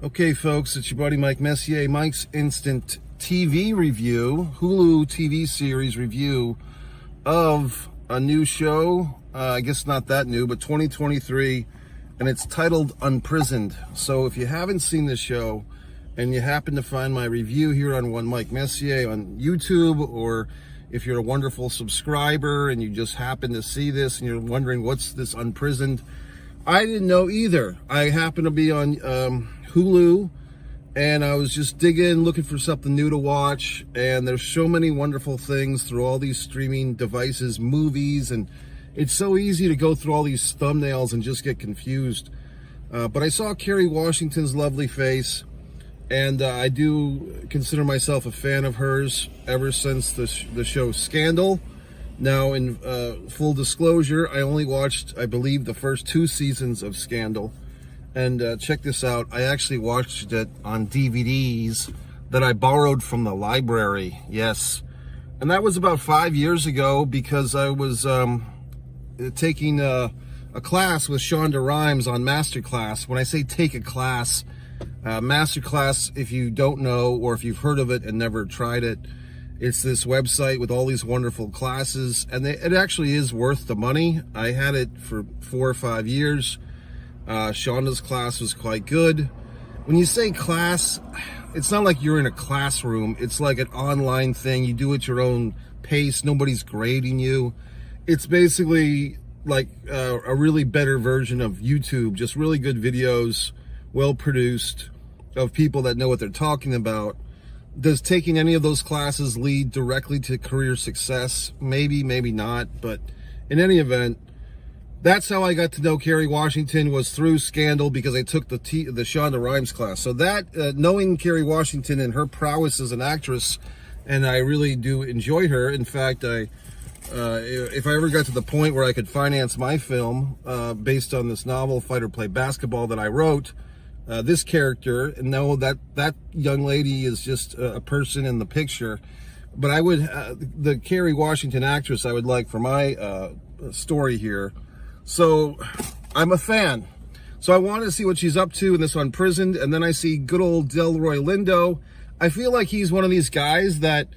Okay, folks, it's your buddy Mike Messier, Mike's Instant TV review, Hulu TV series review of a new show. I guess not that new, but 2023, and it's titled Unprisoned. So if you haven't seen this show and you happen to find my review here on One Mike Messier on YouTube, or if you're a wonderful subscriber and you just happen to see this and you're wondering what's this Unprisoned, I didn't know either. I happen to be on Hulu, and I was just digging, looking for something new to watch, and there's so many wonderful things through all these streaming devices, movies, and it's so easy to go through all these thumbnails and just get confused. But I saw Kerry Washington's lovely face, and I do consider myself a fan of hers ever since the show Scandal. Now, in full disclosure, I only watched, I believe, the first 2 seasons of Scandal. And check this out, I actually watched it on DVDs that I borrowed from the library, yes. And that was about 5 years ago, because I was taking a class with Shonda Rhimes on Masterclass. When I say take a class, Masterclass, if you don't know, or if you've heard of it and never tried it, it's this website with all these wonderful classes, and it actually is worth the money. I had it for 4 or 5 years. Shonda's class was quite good. When you say class, it's not like you're in a classroom. It's like an online thing. You do it at your own pace. Nobody's grading you. It's basically like a really better version of YouTube. Just really good videos, well produced, of people that know what they're talking about. Does taking any of those classes lead directly to career success? Maybe, maybe not. But in any event, that's how I got to know Kerry Washington, was through Scandal, because I took the Shonda Rhimes class. So that, knowing Kerry Washington and her prowess as an actress, and I really do enjoy her. In fact, if I ever got to the point where I could finance my film based on this novel, Fight or Play Basketball, that I wrote, this character, and know that young lady is just a person in the picture. But I would, the Kerry Washington actress, I would like for my story here. So I'm a fan. So I wanted to see what she's up to in this Unprisoned, and then I see good old Delroy Lindo. I feel like he's one of these guys that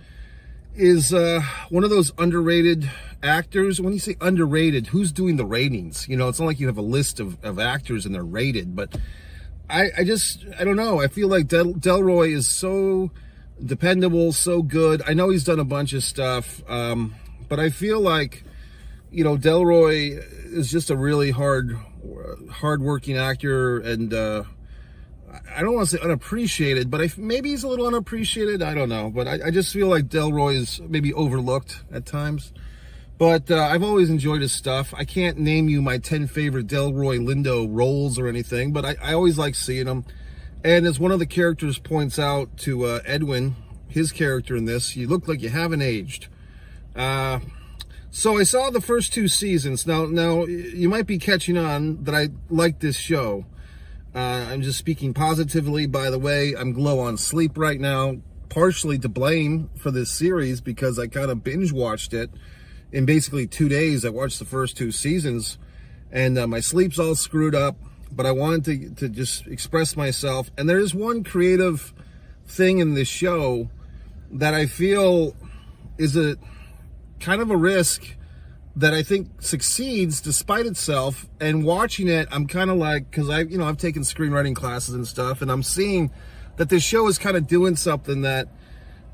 is one of those underrated actors. When you say underrated, who's doing the ratings? You know, it's not like you have a list of actors and they're rated, but I don't know. I feel like Delroy is so dependable, so good. I know he's done a bunch of stuff, but I feel like, you know, Delroy is just a really hard-working actor, and I don't want to say unappreciated, but maybe he's a little unappreciated. I don't know, but I just feel like Delroy is maybe overlooked at times. But I've always enjoyed his stuff. I can't name you my 10 favorite Delroy Lindo roles or anything, but I always like seeing him. And as one of the characters points out to Edwin, his character in this, you look like you haven't aged. So I saw the first 2 seasons. Now you might be catching on that I like this show. I'm just speaking positively, by the way. I'm low on sleep right now, partially to blame for this series, because I kind of binge watched it. In basically 2 days, I watched the first 2 seasons, and my sleep's all screwed up, but I wanted to just express myself. And there's one creative thing in this show that I feel is a kind of a risk that I think succeeds despite itself. And watching it, I'm kind of like, because I've taken screenwriting classes and stuff, and I'm seeing that this show is kind of doing something that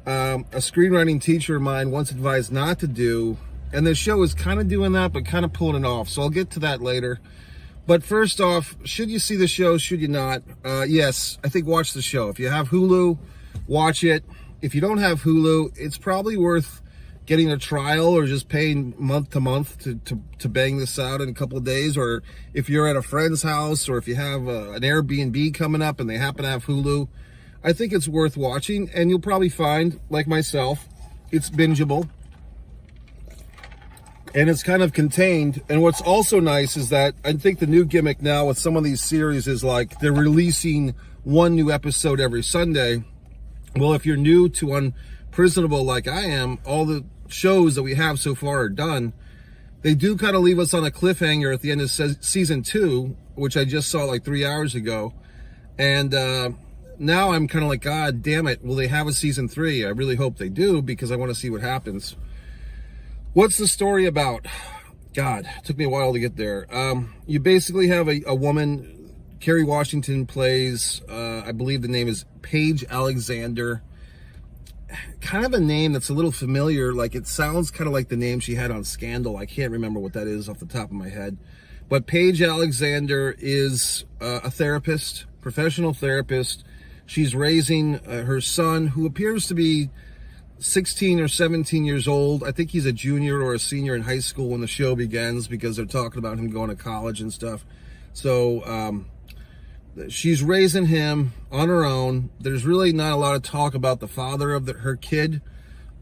a screenwriting teacher of mine once advised not to do. And the show is kind of doing that, but kind of pulling it off. So I'll get to that later. But first off, should you see the show? Should you not? Yes, I think watch the show. If you have Hulu, watch it. If you don't have Hulu, it's probably worth getting a trial, or just paying month to month to bang this out in a couple of days. Or if you're at a friend's house, or if you have an Airbnb coming up and they happen to have Hulu, I think it's worth watching. And you'll probably find, like myself, it's bingeable. And it's kind of contained. And what's also nice is that I think the new gimmick now with some of these series is like they're releasing 1 new episode every Sunday. Well, if you're new to Unprisonable like I am, all the shows that we have so far are done. They do kind of leave us on a cliffhanger at the end of season 2, which I just saw like 3 hours ago. And now I'm kind of like, God damn it, will they have a season 3? I really hope they do, because I want to see what happens. What's the story about? God, it took me a while to get there. You basically have a woman, Kerry Washington plays, I believe the name is Paige Alexander. Kind of a name that's a little familiar, like it sounds kind of like the name she had on Scandal. I can't remember what that is off the top of my head. But Paige Alexander is a therapist, professional therapist. She's raising her son, who appears to be 16 or 17 years old. I think he's a junior or a senior in high school when the show begins, because they're talking about him going to college and stuff. So she's raising him on her own. There's really not a lot of talk about the father of her kid,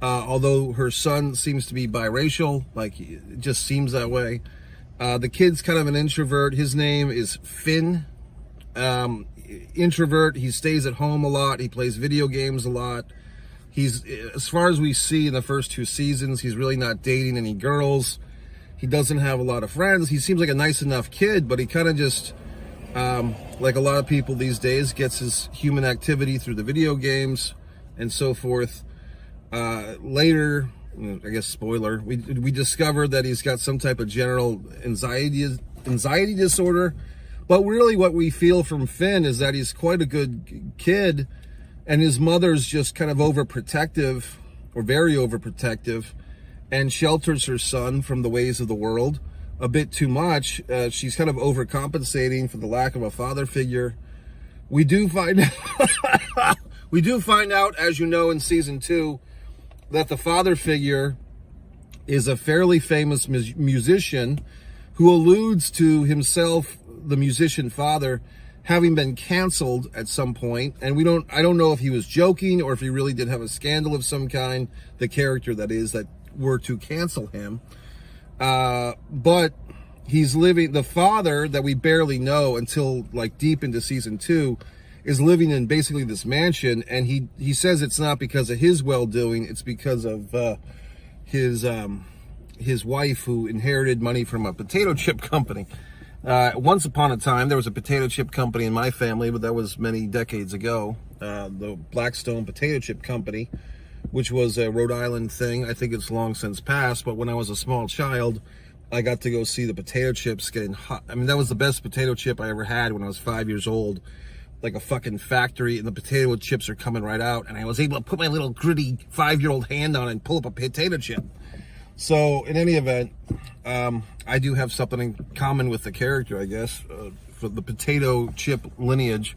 although her son seems to be biracial, like it just seems that way. The kid's kind of an introvert. His name is Finn. Introvert. He stays at home a lot. He plays video games a lot. He's, as far as we see in the first 2 seasons, he's really not dating any girls. He doesn't have a lot of friends. He seems like a nice enough kid, but he kind of just, like a lot of people these days, gets his human activity through the video games and so forth. Later, I guess spoiler, we discovered that he's got some type of general anxiety disorder. But really what we feel from Finn is that he's quite a good kid, and his mother's just kind of overprotective, or very overprotective, and shelters her son from the ways of the world a bit too much. She's kind of overcompensating for the lack of a father figure. We do find out, as you know, in season 2, that the father figure is a fairly famous musician who alludes to himself, the musician father, having been canceled at some point. And I don't know if he was joking or if he really did have a scandal of some kind, the character that is, that were to cancel him. But he's living, the father that we barely know until like deep into season 2, is living in basically this mansion, and he says it's not because of his well-doing, it's because of his wife, who inherited money from a potato chip company. Once upon a time, there was a potato chip company in my family, but that was many decades ago. The Blackstone Potato Chip Company, which was a Rhode Island thing. I think it's long since passed, but when I was a small child, I got to go see the potato chips getting hot. I mean, that was the best potato chip I ever had when I was 5 years old. Like a fucking factory, and the potato chips are coming right out, and I was able to put my little gritty 5-year-old hand on it and pull up a potato chip. So, in any event, I do have something in common with the character, I guess, for the potato chip lineage.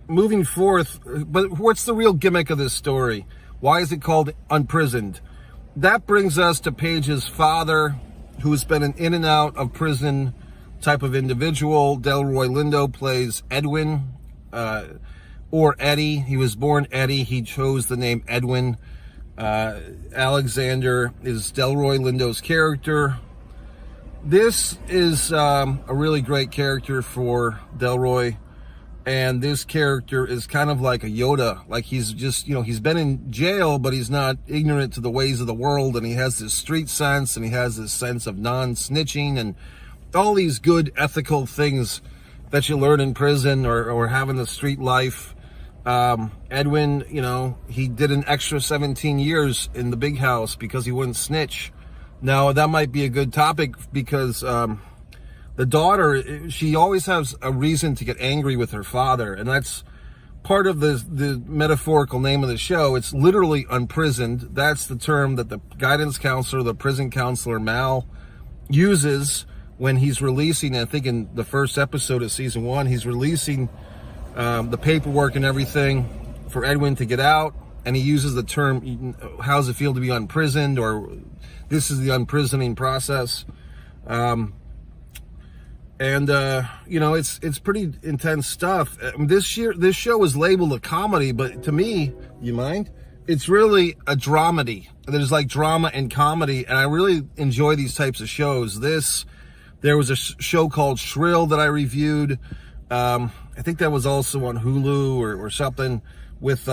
Moving forth, but what's the real gimmick of this story? Why is it called Unprisoned? That brings us to Paige's father, who's been an in and out of prison type of individual. Delroy Lindo plays Edwin, or Eddie. He was born Eddie. He chose the name Edwin. Alexander is Delroy Lindo's character. This is a really great character for Delroy, and this character is kind of like a Yoda. Like, he's just, he's been in jail, but he's not ignorant to the ways of the world, and he has this street sense, and he has this sense of non-snitching, and all these good ethical things that you learn in prison or having the street life. Edwin, he did an extra 17 years in the big house because he wouldn't snitch. Now, that might be a good topic, because the daughter, she always has a reason to get angry with her father, and that's part of the metaphorical name of the show. It's literally Unprisoned. That's the term that the guidance counselor, the prison counselor Mal, uses when he's releasing, I think in the first episode of season 1, he's releasing the paperwork and everything for Edwin to get out, and he uses the term, how does it feel to be unprisoned, or this is the unprisoning process. It's pretty intense stuff. This show is labeled a comedy, but to me, you mind? It's really a dramedy. There's like drama and comedy, and I really enjoy these types of shows. There was a show called Shrill that I reviewed. I think that was also on Hulu or something, with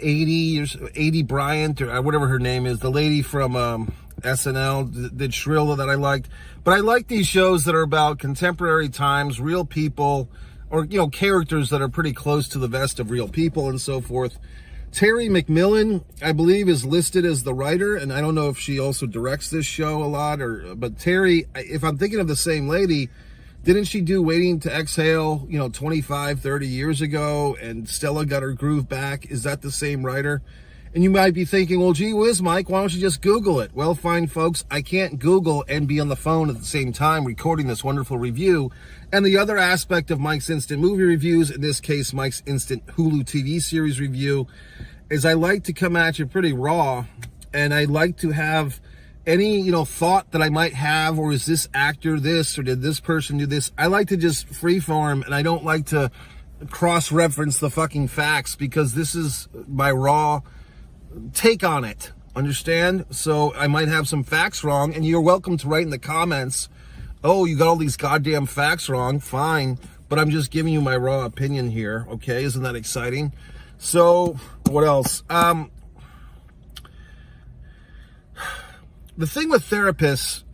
80 Bryant, or whatever her name is, the lady from SNL did Shrill that I liked. But I like these shows that are about contemporary times, real people, or, characters that are pretty close to the vest of real people and so forth. Terry McMillan, I believe, is listed as the writer, and I don't know if she also directs this show a lot, but Terry, if I'm thinking of the same lady, didn't she do Waiting to Exhale, 25, 30 years ago, and Stella got her groove back? Is that the same writer? And you might be thinking, well, gee whiz, Mike, why don't you just Google it? Well, fine, folks, I can't Google and be on the phone at the same time recording this wonderful review. And the other aspect of Mike's Instant Movie Reviews, in this case, Mike's Instant Hulu TV series review, is I like to come at you pretty raw, and I like to have any, thought that I might have, or is this actor this, or did this person do this? I like to just freeform, and I don't like to cross-reference the fucking facts, because this is my raw take on it, understand? So I might have some facts wrong, and you're welcome to write in the comments, oh, you got all these goddamn facts wrong. Fine, but I'm just giving you my raw opinion here, okay? Isn't that exciting? So what else? The thing with therapists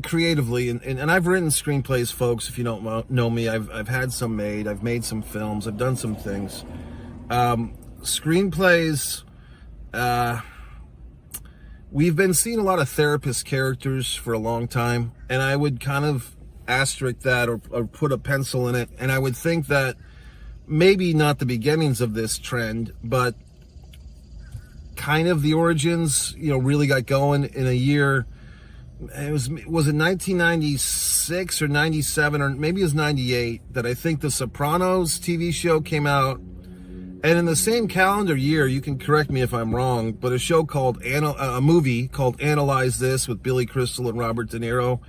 creatively, and I've written screenplays, folks, if you don't know me, I've had some made, I've made some films, I've done some things. Screenplays, we've been seeing a lot of therapist characters for a long time, and I would kind of asterisk that, or put a pencil in it, and I would think that maybe not the beginnings of this trend, but kind of the origins, really got going in a year. Was it 1996 or 97, or maybe it was 98, that I think The Sopranos TV show came out. And in the same calendar year, you can correct me if I'm wrong, but a movie called Analyze This with Billy Crystal and Robert De Niro.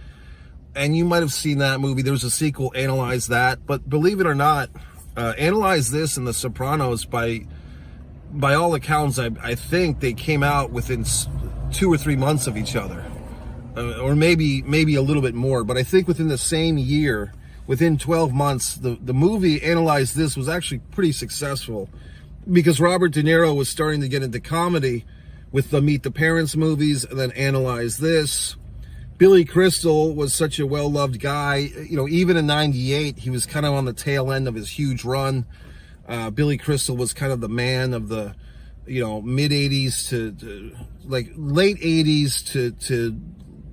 And you might have seen that movie. There was a sequel, Analyze That. But believe it or not, Analyze This and The Sopranos, by all accounts, I think they came out within 2 or 3 months of each other. Or maybe a little bit more. But I think within the same year, within 12 months, the movie Analyze This was actually pretty successful, because Robert De Niro was starting to get into comedy with the Meet the Parents movies, and then Analyze This. Billy Crystal was such a well-loved guy. Even in 98, he was kind of on the tail end of his huge run. Billy Crystal was kind of the man of the, mid-80s to like late 80s to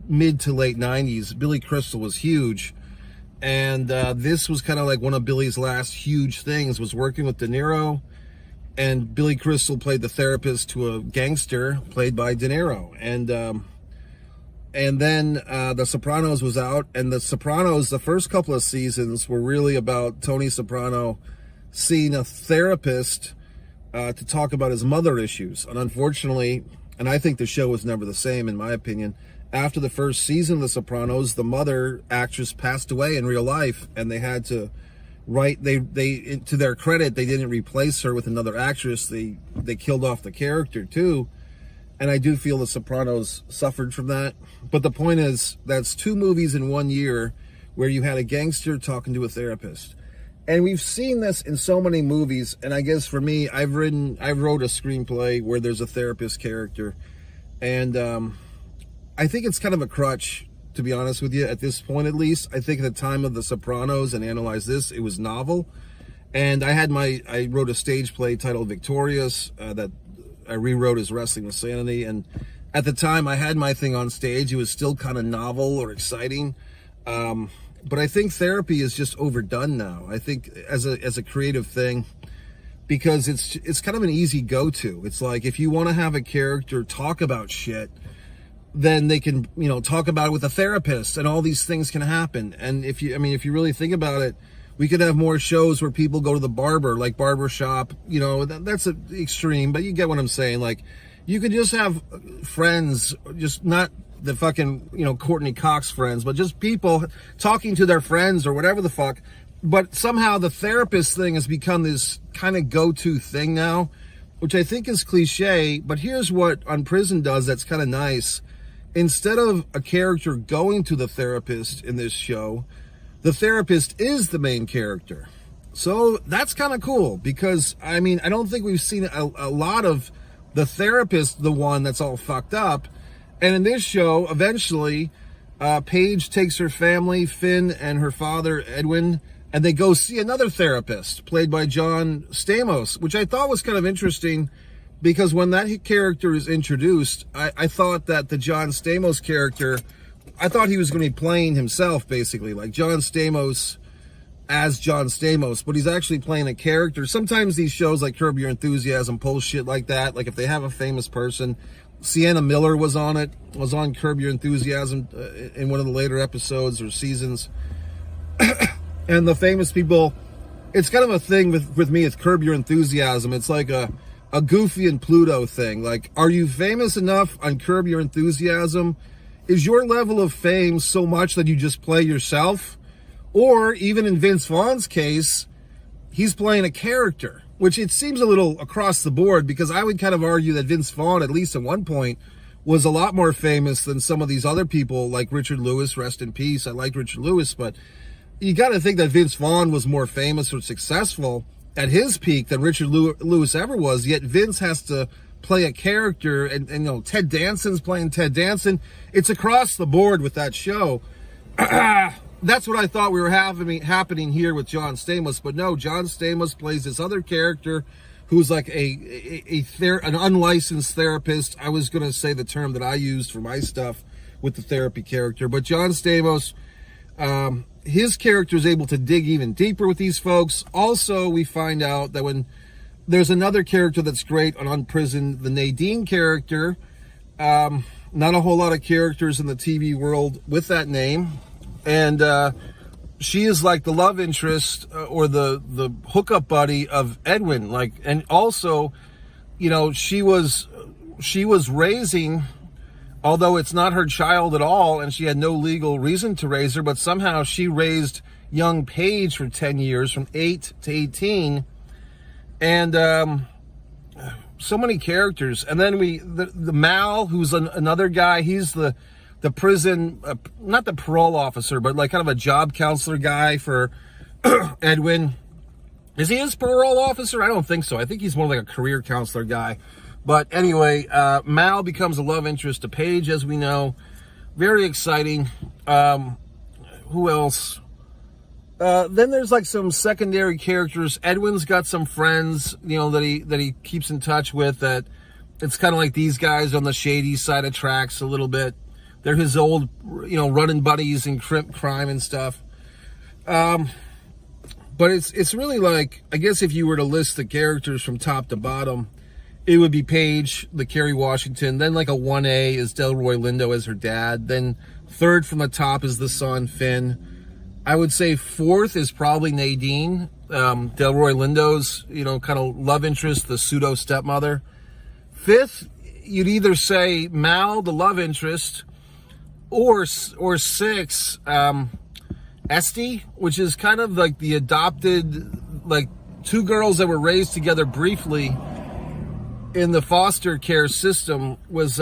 mid to late 90s. Billy Crystal was huge. And this was kind of like one of Billy's last huge things, was working with De Niro. And Billy Crystal played the therapist to a gangster played by De Niro. And then The Sopranos was out. And The Sopranos, the first couple of seasons, were really about Tony Soprano seeing a therapist to talk about his mother issues. And unfortunately, and I think the show was never the same, in my opinion, after the first season of The Sopranos, the mother actress passed away in real life, and they had to write, they to their credit, they didn't replace her with another actress. They killed off the character too. And I do feel The Sopranos suffered from that. But the point is, that's 2 movies in 1 year where you had a gangster talking to a therapist. And we've seen this in so many movies. And I guess for me, I wrote a screenplay where there's a therapist character. And I think it's kind of a crutch, to be honest with you, at this point at least. I think at the time of The Sopranos and Analyze This, it was novel. And I wrote a stage play titled Victorious that I rewrote as Wrestling with Sanity. And at the time I had my thing on stage, it was still kind of novel or exciting. But I think therapy is just overdone now. I think as a creative thing, because it's kind of an easy go-to. It's like, if you want to have a character talk about shit, then they can, talk about it with a therapist, and all these things can happen. And if you really think about it, we could have more shows where people go to the barber, like Barbershop. That's an extreme, but you get what I'm saying. Like, you could just have friends, just not the fucking, Courtney Cox friends, but just people talking to their friends or whatever the fuck. But somehow the therapist thing has become this kind of go-to thing now, which I think is cliche. But here's what Unprisoned does that's kind of nice. Instead of a character going to the therapist in this show, the therapist is the main character. So that's kind of cool, because, I don't think we've seen a lot of the therapist, the one that's all fucked up. And in this show, eventually, Paige takes her family, Finn and her father, Edwin, and they go see another therapist played by John Stamos, which I thought was kind of interesting because when that character is introduced, I thought that the John Stamos character, I thought he was going to be playing himself, basically, like John Stamos as John Stamos, but he's actually playing a character. Sometimes these shows like Curb Your Enthusiasm pull shit like that. Like if they have a famous person, Sienna Miller was on Curb Your Enthusiasm in one of the later episodes or seasons. And the famous people, it's kind of a thing with me, it's Curb Your Enthusiasm. It's like a Goofy and Pluto thing. Like, are you famous enough on Curb Your Enthusiasm? Is your level of fame so much that you just play yourself? Or even in Vince Vaughn's case, he's playing a character, which it seems a little across the board, because I would kind of argue that Vince Vaughn, at least at one point, was a lot more famous than some of these other people like Richard Lewis, rest in peace. I like Richard Lewis, but you got to think that Vince Vaughn was more famous or successful at his peak than Richard Lewis ever was, yet Vince has to play a character, and you know, Ted Danson's playing Ted Danson. It's across the board with that show. That's what I thought we were happening here with John Stamos, but no, John Stamos plays this other character who's like an unlicensed therapist. I was going to say the term that I used for my stuff with the therapy character, but John Stamos, his character is able to dig even deeper with these folks. Also, we find out that when there's another character that's great on Unprisoned, the Nadine character, not a whole lot of characters in the TV world with that name. And she is like the love interest or the hookup buddy of Edwin. Like, and also, you know, she was raising, although it's not her child at all, and she had no legal reason to raise her, but somehow she raised young Paige for 10 years, from 8 to 18. And so many characters. And then the Mal, who's another guy, he's the prison, not the parole officer, but like kind of a job counselor guy for Edwin. Is he his parole officer? I don't think so. I think he's more like a career counselor guy. But anyway, Mal becomes a love interest to Paige, as we know. Very exciting. Who else? Then there's like some secondary characters. Edwin's got some friends, you know, that he keeps in touch with, that it's kind of like these guys on the shady side of tracks a little bit. They're his old, you know, running buddies in crime and stuff. But it's really like, I guess if you were to list the characters from top to bottom, it would be Paige, the Kerry Washington. Then like a 1A is Delroy Lindo as her dad. Then third from the top is the son, Finn. I would say fourth is probably Nadine, Delroy Lindo's, you know, kind of love interest, the pseudo stepmother. Fifth, you'd either say Mal, the love interest, or six, Esty, which is kind of like the adopted, like two girls that were raised together briefly in the foster care system, was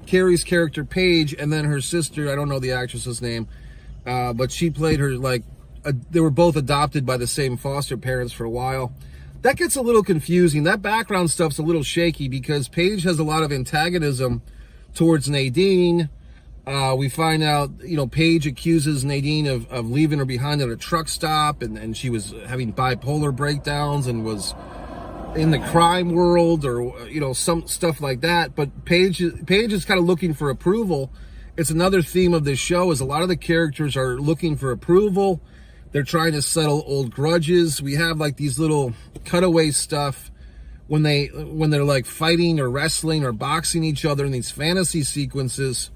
Carrie's character Paige, and then her sister, I don't know the actress's name, but she played her like, they were both adopted by the same foster parents for a while. That gets a little confusing. That background stuff's a little shaky because Paige has a lot of antagonism towards Nadine. We find out, you know, Paige accuses Nadine of leaving her behind at a truck stop, and she was having bipolar breakdowns and was in the crime world, or, you know, some stuff like that. But Paige is kind of looking for approval. It's another theme of this show, is a lot of the characters are looking for approval. They're trying to settle old grudges. We have like these little cutaway stuff when they're like fighting or wrestling or boxing each other in these fantasy sequences.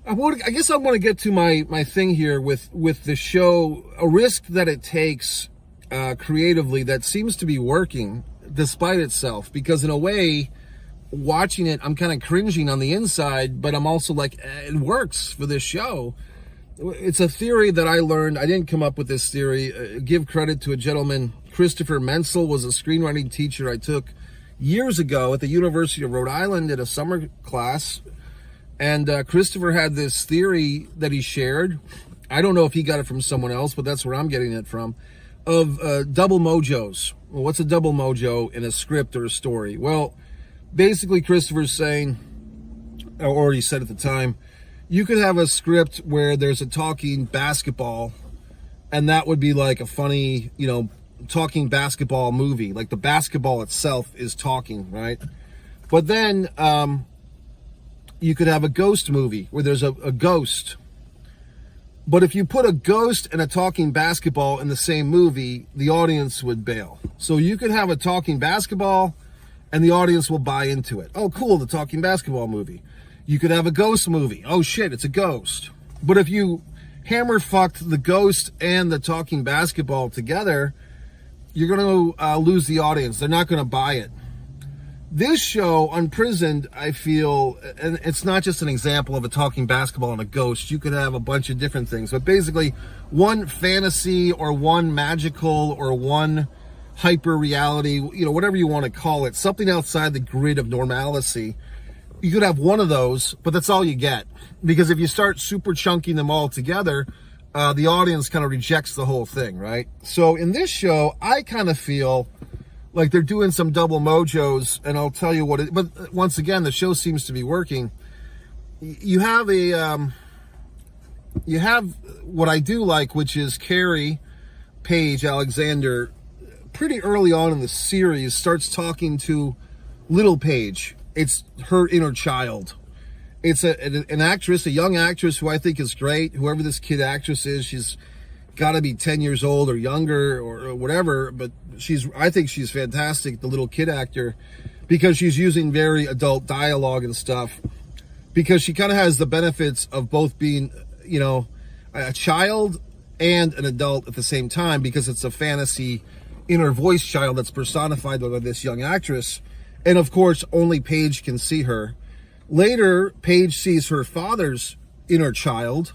I guess I want to get to my thing here with the show, a risk that it takes creatively that seems to be working despite itself, because in a way, watching it, I'm kind of cringing on the inside, but I'm also like, it works for this show. It's a theory that I learned. I didn't come up with this theory. Give credit to a gentleman, Christopher Menzel, was a screenwriting teacher I took years ago at the University of Rhode Island in a summer class. And Christopher had this theory that he shared. I don't know if he got it from someone else, but that's where I'm getting it from, of double mojos. Well, what's a double mojo in a script or a story? Well, basically Christopher's saying, or he said at the time, you could have a script where there's a talking basketball and that would be like a funny, talking basketball movie. Like the basketball itself is talking, right? But then you could have a ghost movie where there's a ghost. But if you put a ghost and a talking basketball in the same movie, the audience would bail. So you could have a talking basketball and the audience will buy into it. Oh, cool, the talking basketball movie. You could have a ghost movie. Oh shit, it's a ghost. But if you hammer fucked the ghost and the talking basketball together, you're going to lose the audience. They're not going to buy it. This show, Unprisoned, I feel, and it's not just an example of a talking basketball and a ghost. You could have a bunch of different things. But basically, one fantasy or one magical or one hyper reality, whatever you want to call it, something outside the grid of normalcy. You could have one of those, but that's all you get. Because if you start super chunking them all together, the audience kind of rejects the whole thing, right? So in this show, I kind of feel like they're doing some double mojos, and I'll tell you what but once again, the show seems to be working. You have what I do like, which is Carrie Paige Alexander, pretty early on in the series, starts talking to little Paige. It's her inner child. It's an actress, a young actress who I think is great. Whoever this kid actress is, she's got to be 10 years old or younger or whatever, but I think she's fantastic, the little kid actor, because she's using very adult dialogue and stuff, because she kind of has the benefits of both being, a child and an adult at the same time, because it's a fantasy inner voice child that's personified by this young actress. And of course, only Paige can see her. Later, Paige sees her father's inner child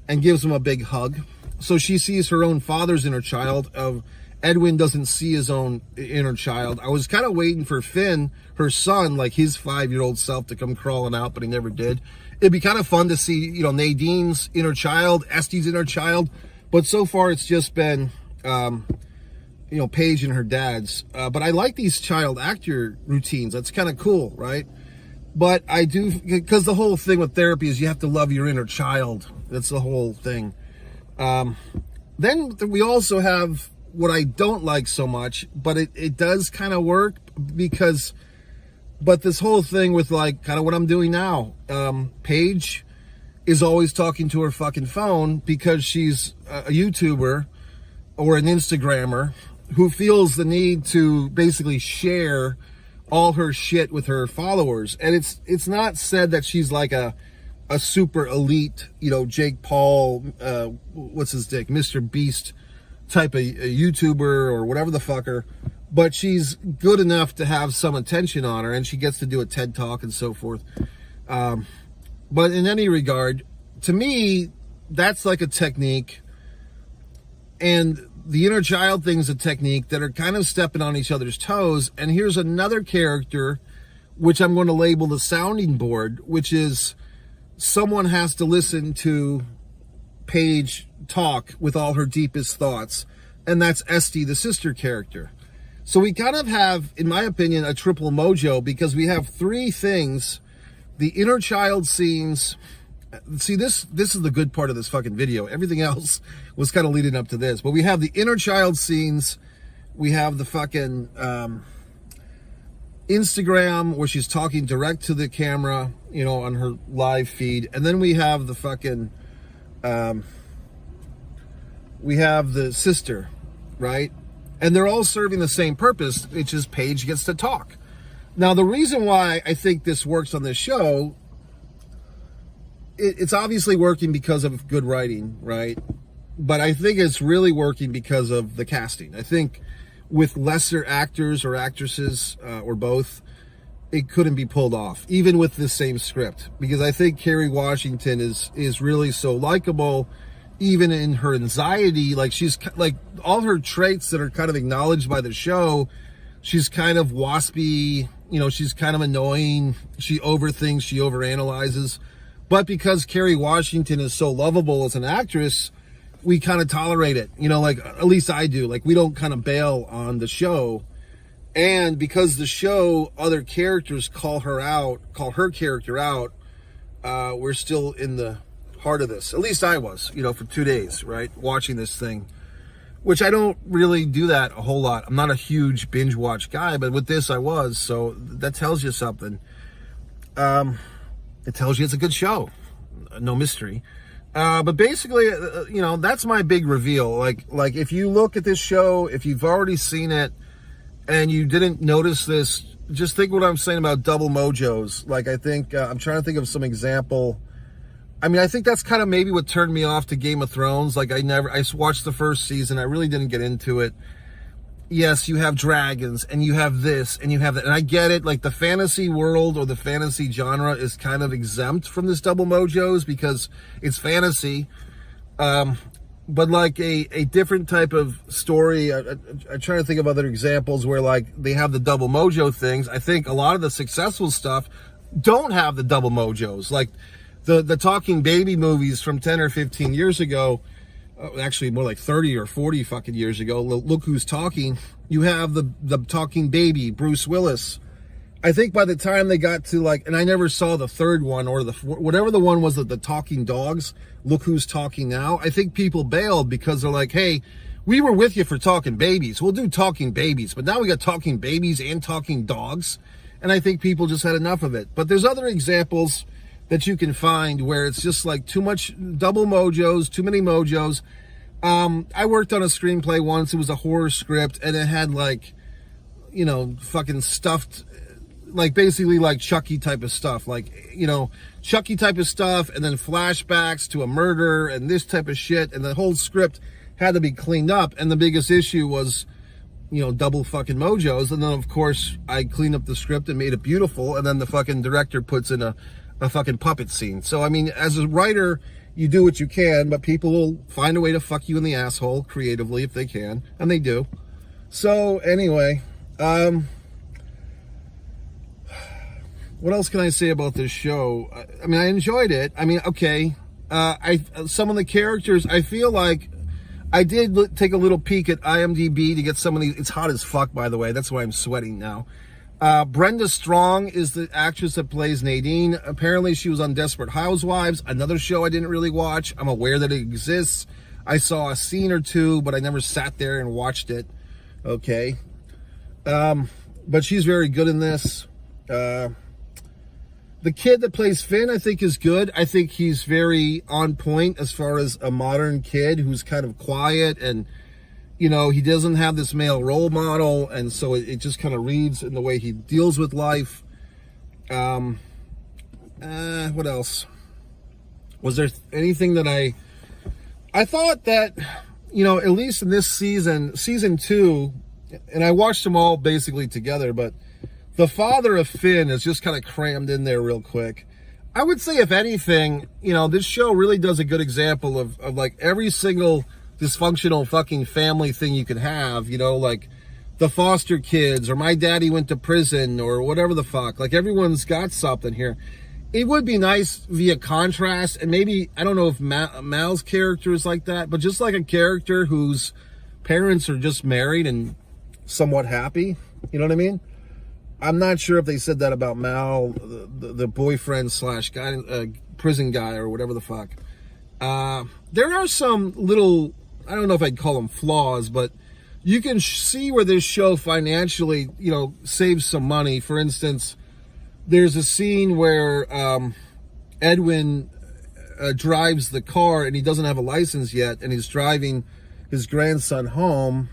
and gives him a big hug. So she sees her own father's inner child. Edwin doesn't see his own inner child. I was kind of waiting for Finn, her son, like his 5-year-old self, to come crawling out, but he never did. It'd be kind of fun to see, Nadine's inner child, Estee's inner child. But so far, it's just been, Paige and her dad's. But I like these child actor routines. That's kind of cool, right? But I do, because the whole thing with therapy is you have to love your inner child. That's the whole thing. Then we also have what I don't like so much, but it does kind of work but this whole thing with like kind of what I'm doing now, Paige is always talking to her fucking phone because she's a YouTuber or an Instagrammer who feels the need to basically share all her shit with her followers. And it's not said that she's like a super elite, Jake Paul, what's his dick, Mr. Beast type of a YouTuber or whatever the fucker, but she's good enough to have some attention on her, and she gets to do a TED Talk and so forth. But in any regard, to me, that's like a technique, and the inner child thing's a technique that are kind of stepping on each other's toes. And here's another character, which I'm going to label the sounding board, which is someone has to listen to Paige talk with all her deepest thoughts, and that's Esty, the sister character. So we kind of have, in my opinion, a triple mojo, because we have three things. The inner child scenes. See, this is the good part of this fucking video. Everything else was kind of leading up to this. But we have the inner child scenes. We have the fucking Instagram where she's talking direct to the camera, on her live feed. And then we have the fucking, we have the sister, right? And they're all serving the same purpose, which is Paige gets to talk. Now, the reason why I think this works on this show, it's obviously working because of good writing, right? But I think it's really working because of the casting. I think with lesser actors or actresses, or both, it couldn't be pulled off, even with the same script. Because I think Kerry Washington is really so likable, even in her anxiety. Like, she's like all her traits that are kind of acknowledged by the show. She's kind of waspy, she's kind of annoying. She overthinks, she overanalyzes. But because Kerry Washington is so lovable as an actress, we kind of tolerate it. Like, at least I do. Like, we don't kind of bail on the show. And because the show, other characters call her character out, we're still in the part of this. At least I was, for 2 days, right? Watching this thing, which I don't really do that a whole lot. I'm not a huge binge watch guy, but with this I was. So that tells you something. It tells you it's a good show. No mystery. But basically, that's my big reveal. Like if you look at this show, if you've already seen it and you didn't notice this, just think what I'm saying about double mojos. Like, I think, I'm trying to think of some example. I mean, I think that's kind of maybe what turned me off to Game of Thrones. Like, I watched the first season. I really didn't get into it. Yes, you have dragons and you have this and you have that. And I get it. Like, the fantasy world or the fantasy genre is kind of exempt from this double mojos because it's fantasy. But like a different type of story, I'm trying to think of other examples where like they have the double mojo things. I think a lot of the successful stuff don't have the double mojos. Like the Talking Baby movies from 10 or 15 years ago, actually more like 30 or 40 fucking years ago. Look Who's Talking. You have the Talking Baby, Bruce Willis. I think by the time they got to like, and I never saw the third one or whatever the one was, the Talking Dogs, Look Who's Talking Now. I think people bailed because they're like, hey, we were with you for Talking Babies. We'll do Talking Babies, but now we got Talking Babies and Talking Dogs. And I think people just had enough of it. But there's other examples that you can find where it's just like too much double mojos, too many mojos. I worked on a screenplay once. It was a horror script and it had like, fucking stuffed, like basically like Chucky type of stuff, like, Chucky type of stuff, and then flashbacks to a murder and this type of shit. And the whole script had to be cleaned up. And the biggest issue was, double fucking mojos. And then of course I cleaned up the script and made it beautiful. And then the fucking director puts in a fucking puppet scene. So, I mean, as a writer, you do what you can, but people will find a way to fuck you in the asshole creatively if they can. And they do. So anyway, what else can I say about this show? I mean, I enjoyed it. I mean, okay. Some of the characters, I feel like I did take a little peek at IMDb to get some of these. It's hot as fuck, by the way. That's why I'm sweating now. Brenda Strong is the actress that plays Nadine. Apparently she was on Desperate Housewives, another show I didn't really watch. I'm aware that it exists. I saw a scene or two, but I never sat there and watched it. Okay. But she's very good in this. The kid that plays Finn, I think, is good. I think he's very on point as far as a modern kid who's kind of quiet and, he doesn't have this male role model. And so it just kind of reads in the way he deals with life. What else? Was there anything that I thought that, at least in this season 2, and I watched them all basically together, but the father of Finn is just kind of crammed in there real quick. I would say, if anything, this show really does a good example of like every single dysfunctional fucking family thing you could have, like the foster kids or my daddy went to prison or whatever the fuck. Like, everyone's got something here. It would be nice via contrast, and maybe, I don't know if Mal's character is like that, but just like a character whose parents are just married and somewhat happy. You know what I mean? I'm not sure if they said that about Mal, the boyfriend slash guy, prison guy or whatever the fuck. There are some little, I don't know if I'd call them flaws, but you can see where this show financially, saves some money. For instance, there's a scene where Edwin drives the car and he doesn't have a license yet, and he's driving his grandson home.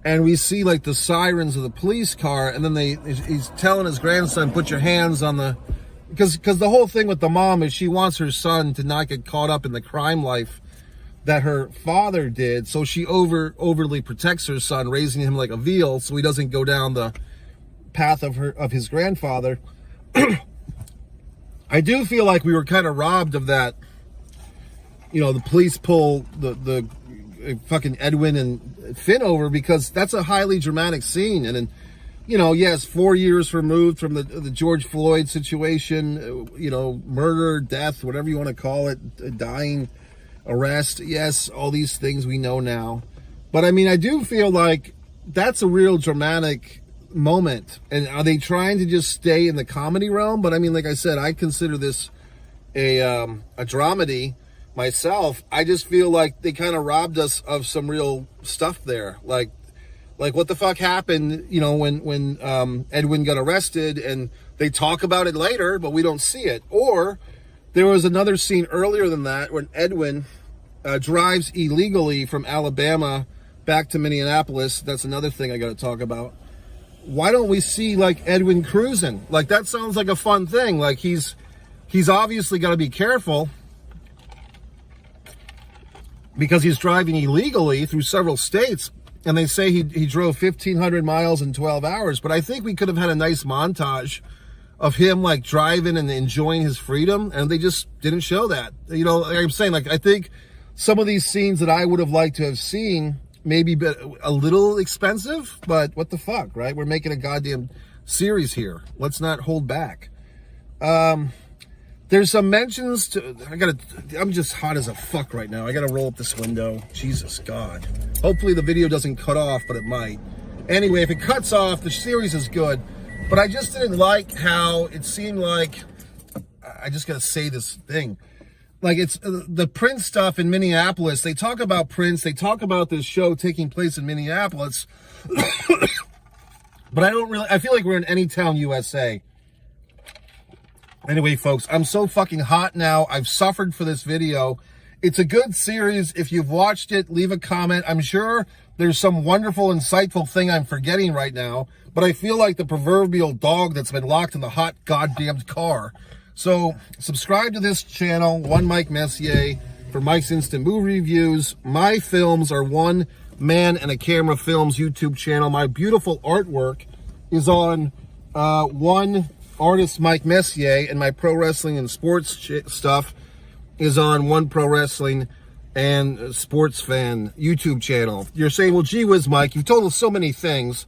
And we see like the sirens of the police car, and then he's telling his grandson, put your hands on the, because the whole thing with the mom is she wants her son to not get caught up in the crime life that her father did. So she overly protects her son, raising him like a veal so he doesn't go down the path of his grandfather. I do feel like we were kind of robbed of that. The police pull the fucking Edwin and Finn over because that's a highly dramatic scene. And then, yes, 4 years removed from the George Floyd situation, murder, death, whatever you want to call it, dying, arrest. Yes, all these things we know now. But I mean, I do feel like that's a real dramatic moment. And are they trying to just stay in the comedy realm? But I mean, like I said, I consider this a dramedy myself, I just feel like they kind of robbed us of some real stuff there. Like what the fuck happened, you know, when Edwin got arrested, and they talk about it later, but we don't see it. Or there was another scene earlier than that when Edwin drives illegally from Alabama back to Minneapolis. That's another thing I got to talk about. Why don't we see like Edwin cruising? Like, that sounds like a fun thing. Like, he's obviously got to be careful because he's driving illegally through several states, and they say he drove 1,500 miles in 12 hours. But I think we could have had a nice montage of him like driving and enjoying his freedom, and they just didn't show that. You know, like I'm saying, like, I think some of these scenes that I would have liked to have seen maybe a little expensive, but what the fuck, right? We're making a goddamn series here. Let's not hold back. There's some mentions to, I'm just hot as a fuck right now. I gotta roll up this window. Jesus God. Hopefully the video doesn't cut off, but it might. Anyway, if it cuts off, the series is good. But I just didn't like how it seemed like, I just gotta say this thing. Like, it's the Prince stuff in Minneapolis. They talk about Prince. They talk about this show taking place in Minneapolis. But I feel like we're in Anytown, USA. Anyway, folks, I'm so fucking hot now. I've suffered for this video. It's a good series. If you've watched it, leave a comment. I'm sure there's some wonderful, insightful thing I'm forgetting right now, but I feel like the proverbial dog that's been locked in the hot goddamn car. So subscribe to this channel, One Mike Messier, for Mike's Instant Movie Reviews. My films are One Man and a Camera Films YouTube channel. My beautiful artwork is on One Artist Mike Messier, and my pro wrestling and sports stuff is on One Pro Wrestling and Sports Fan YouTube channel. You're saying, well, gee whiz, Mike, you've told us so many things.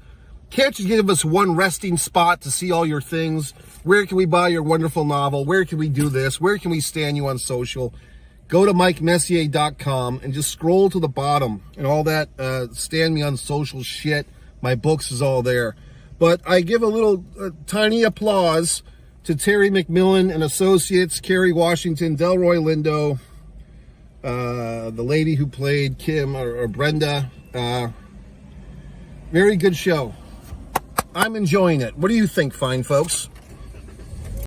Can't you give us one resting spot to see all your things? Where can we buy your wonderful novel? Where can we do this? Where can we stand you on social? Go to MikeMessier.com and just scroll to the bottom, and all that stand me on social shit. My books is all there. But I give a little tiny applause to Terry McMillan and Associates, Kerry Washington, Delroy Lindo, the lady who played Kim or Brenda. Very good show. I'm enjoying it. What do you think, fine folks?